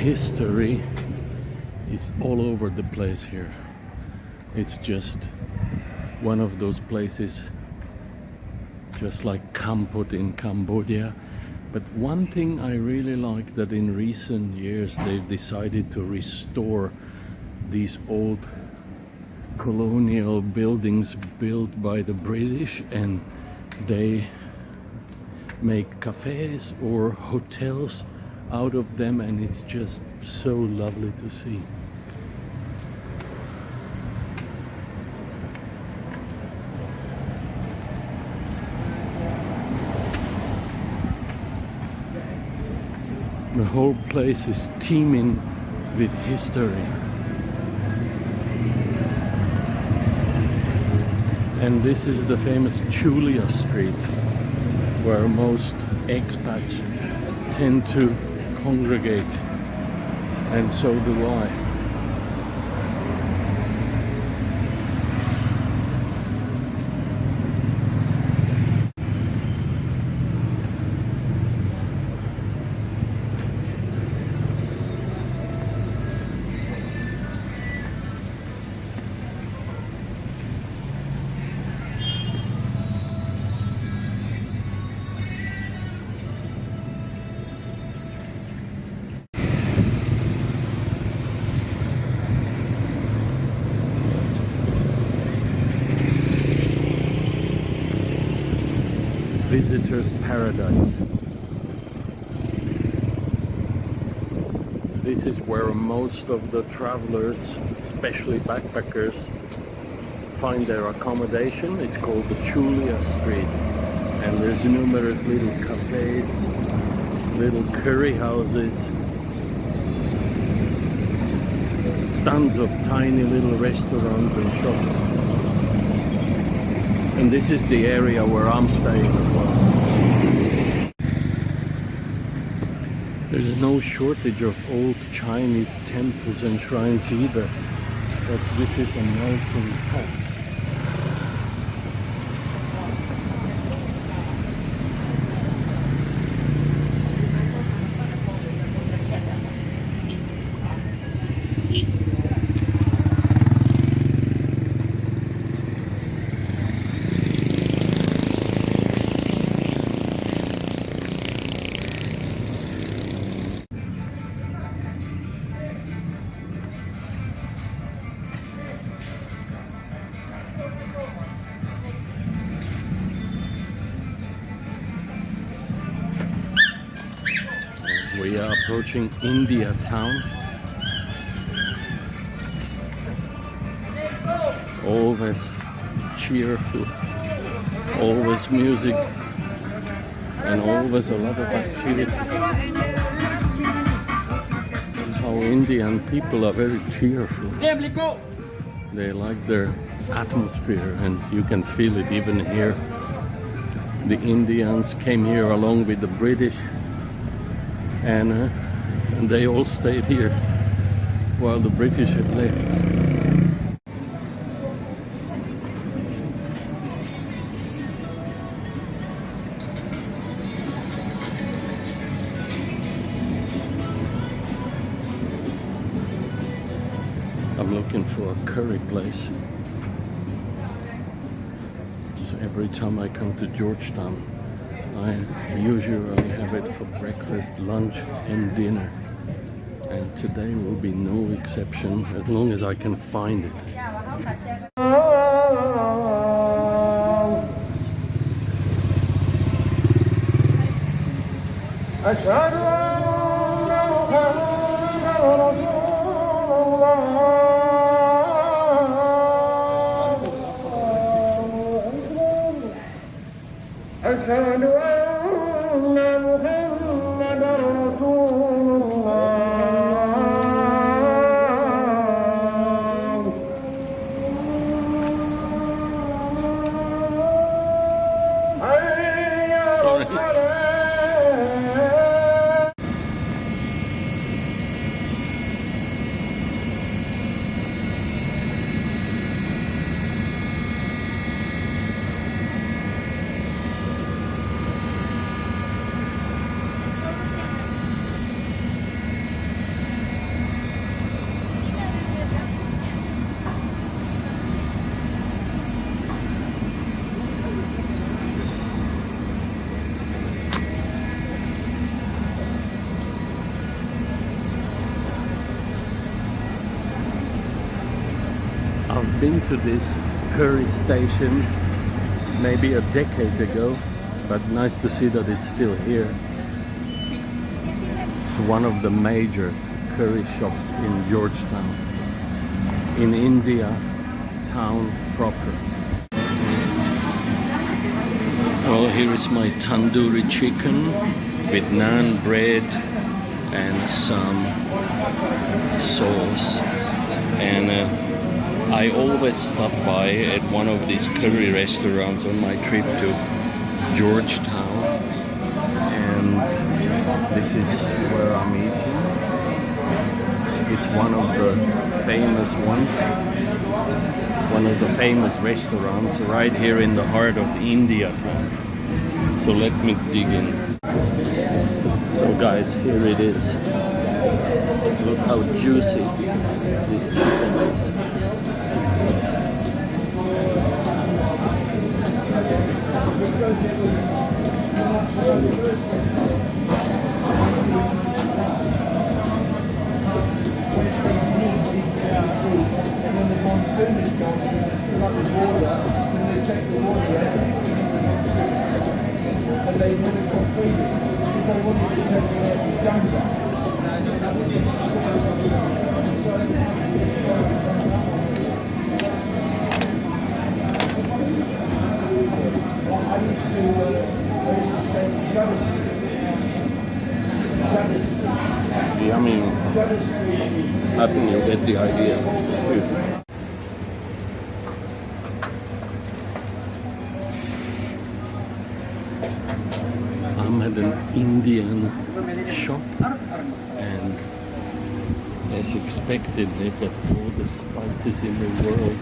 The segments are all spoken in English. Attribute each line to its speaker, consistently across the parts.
Speaker 1: history is all over the place here. It's just one of those places, just like Kampot in Cambodia. But one thing I really like, that in recent years they've decided to restore these old colonial buildings built by the British, and they make cafes or hotels out of them, and it's just so lovely to see. The whole place is teeming with history. And this is the famous Julia Street, where most expats tend to congregate, and so do I. Visitor's paradise. This is where most of the travelers, especially backpackers, find their accommodation. It's called the Julia Street, and there's numerous little cafes, little curry houses, tons of tiny little restaurants and shops. And this is the area where I'm staying as well. There's no shortage of old Chinese temples and shrines either, but this is a melting pot. We are approaching India Town. Always cheerful, always music, and always a lot of activity. How Indian people are very cheerful. They like their atmosphere, and you can feel it even here. The Indians came here along with the British, and they all stayed here while the British had left. I'm looking for a curry place. So every time I come to Georgetown, I usually have it for breakfast, lunch and dinner. And today will be no exception, as long as I can find it. been to this curry station maybe a decade ago, but nice to see that it's still here. It's one of the major curry shops in Georgetown, in India town proper. Well, here is my tandoori chicken with naan bread and some sauce. And I always stop by at one of these curry restaurants on my trip to Georgetown, and this is where I'm eating. It's one of the famous ones, one of the famous restaurants right here in the heart of India town. So let me dig in. So guys, here it is. Look how juicy this chicken is. Yummy. I think you get the idea. I'm at an Indian shop, and as expected, they've got all the spices in the world.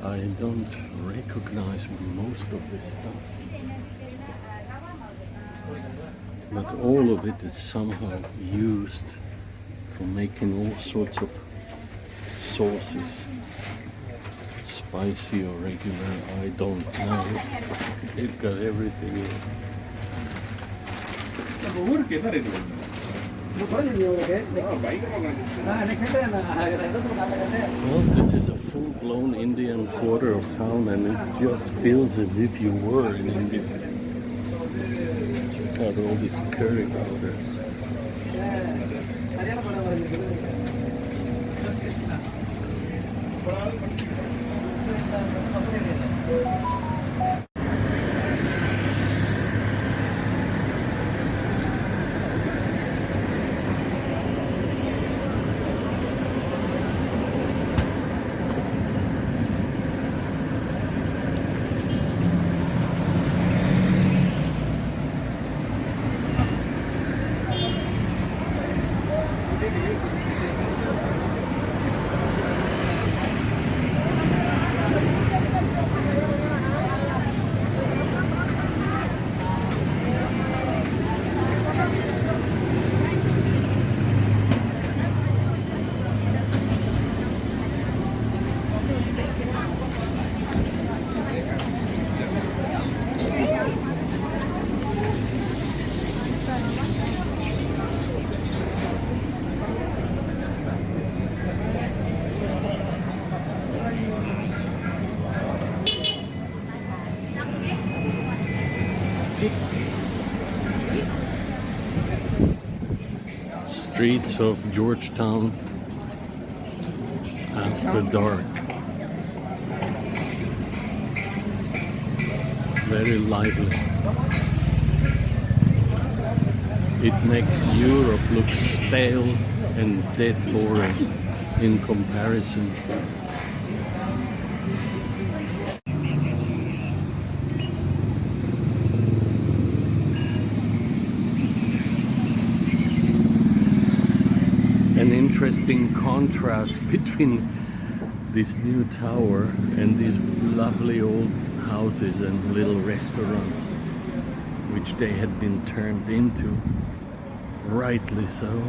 Speaker 1: I don't recognize most of this stuff, but all of it is somehow used for making all sorts of sauces, spicy or regular, I don't know. They've got everything in. Well, this is a full-blown Indian quarter of town, and it just feels as if you were in India. Check out all these curry powders. Streets of Georgetown after dark. Very lively. It makes Europe look stale and dead boring in comparison. An interesting contrast between this new tower and these lovely old houses and little restaurants, which they had been turned into, rightly so.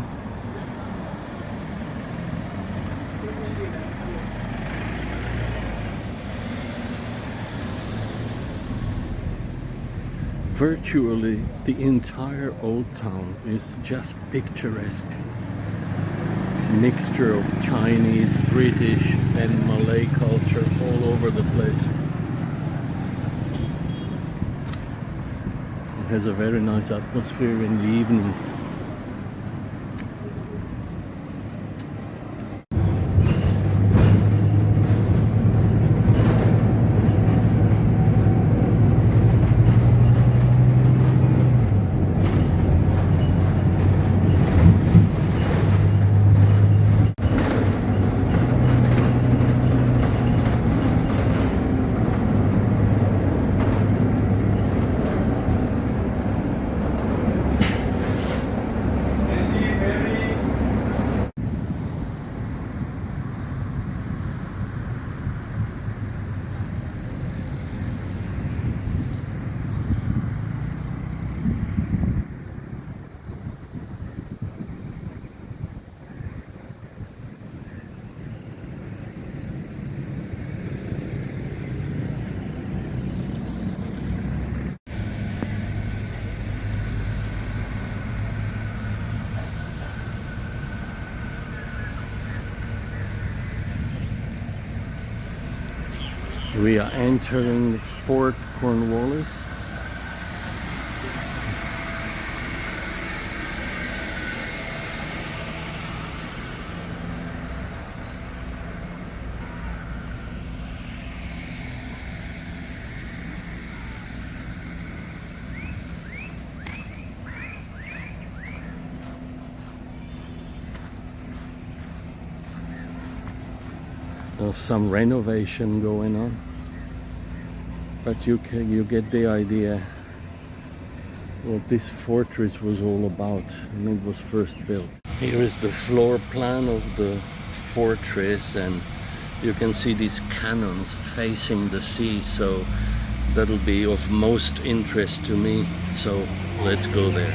Speaker 1: virtually the entire old town is just picturesque. Mixture of Chinese, British and Malay culture all over the place. It has a very nice atmosphere in the evening. We are entering Fort Cornwallis. There's some renovation going on, but you get the idea what this fortress was all about when it was first built. Here is the floor plan of the fortress, and you can see these cannons facing the sea, so that'll be of most interest to me, so let's go there.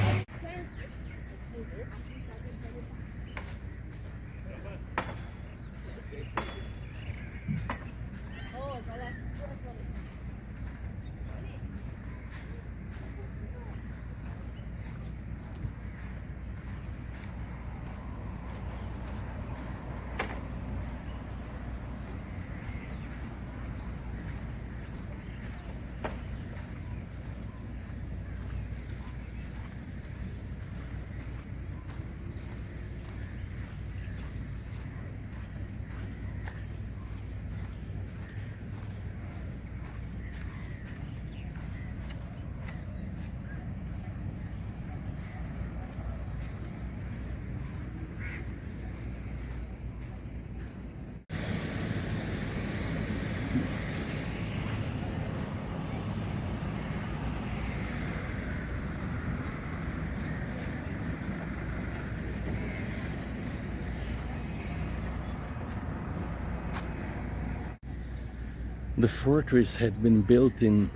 Speaker 1: The fortress had been built in,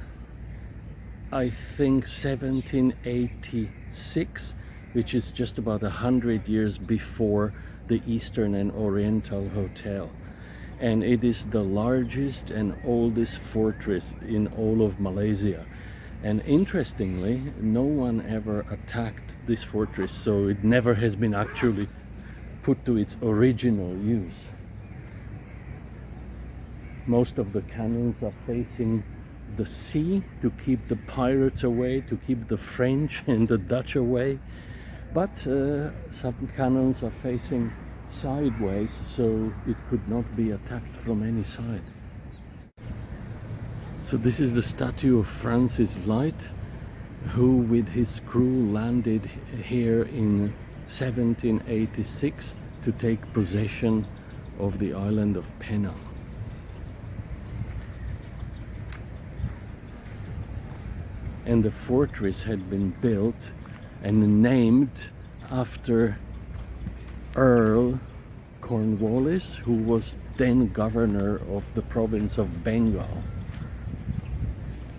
Speaker 1: I think, 1786, which is just about 100 years before the Eastern and Oriental Hotel. And it is the largest and oldest fortress in all of Malaysia. And interestingly, no one ever attacked this fortress, so it never has been actually put to its original use. Most of the cannons are facing the sea to keep the pirates away, to keep the French and the Dutch away. But some cannons are facing sideways, so it could not be attacked from any side. So this is the statue of Francis Light, who with his crew landed here in 1786 to take possession of the island of Penang. And the fortress had been built and named after Earl Cornwallis, who was then governor of the province of Bengal.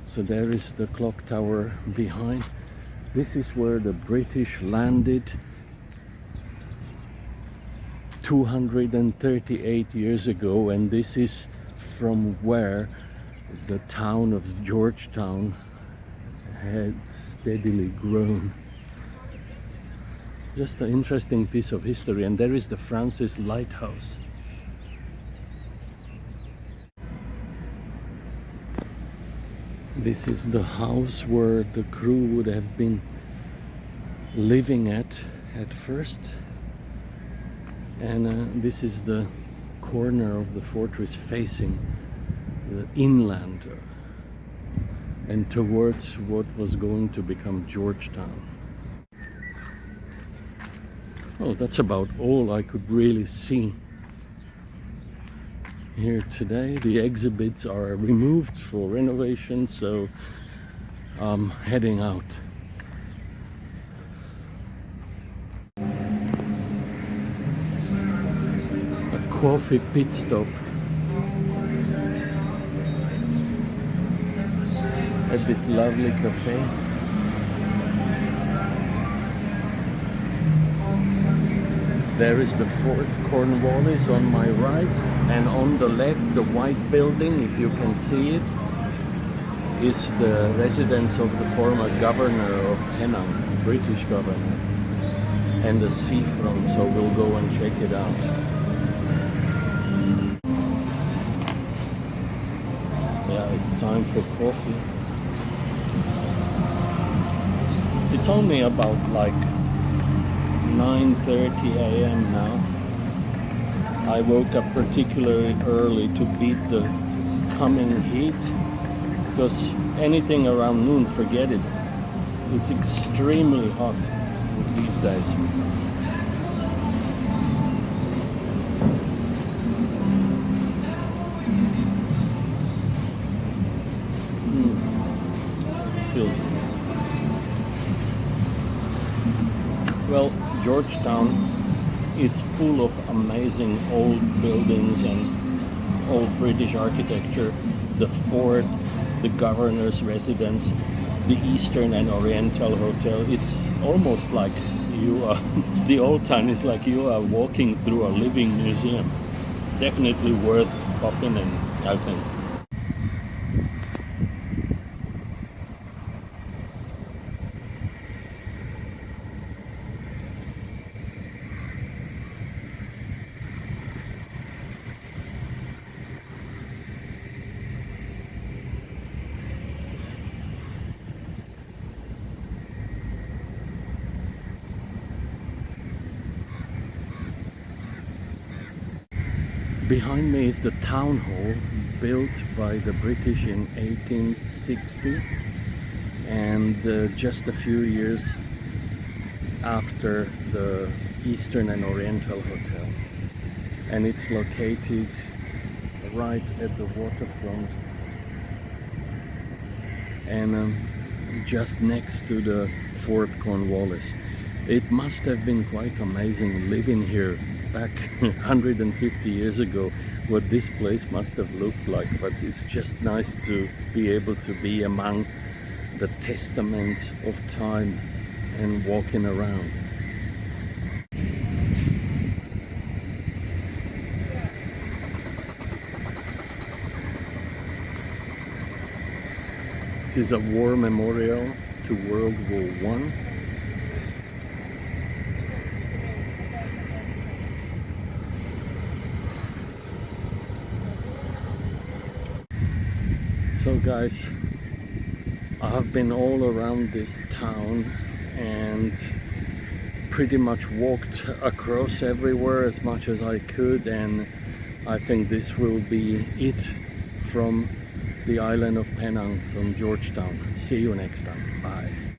Speaker 1: So there is the clock tower behind. This is where the British landed 238 years ago, and this is from where the town of Georgetown had steadily grown. Just an interesting piece of history. And there is the Francis Lighthouse. This is the house where the crew would have been living at first. And this is the corner of the fortress facing the inland and towards what was going to become Georgetown. Oh, that's about all I could really see here today. The exhibits are removed for renovation, so I'm heading out. A coffee pit stop at this lovely cafe. There is the Fort Cornwallis on my right, and on the left, the white building, if you can see it, is the residence of the former governor of Penang, British governor, and the seafront, so we'll go and check it out. Yeah, it's time for coffee. It's only about like 9:30 a.m. now. I woke up particularly early to beat the coming heat, because anything around noon, forget it. It's extremely hot these days. Well, Georgetown is full of amazing old buildings and old British architecture. The fort, the governor's residence, the Eastern and Oriental Hotel. It's almost like you are, the old town is like you are walking through a living museum. Definitely worth popping in, I think. Behind me is the town hall, built by the British in 1860, and just a few years after the Eastern and Oriental Hotel. And it's located right at the waterfront and just next to the Fort Cornwallis. It must have been quite amazing living here back 150 years ago, what this place must have looked like. But it's just nice to be able to be among the testaments of time and walking around. This is a war memorial to World War I. So guys, I have been all around this town and pretty much walked across everywhere as much as I could, and I think this will be it from the island of Penang, from Georgetown. See you next time. Bye.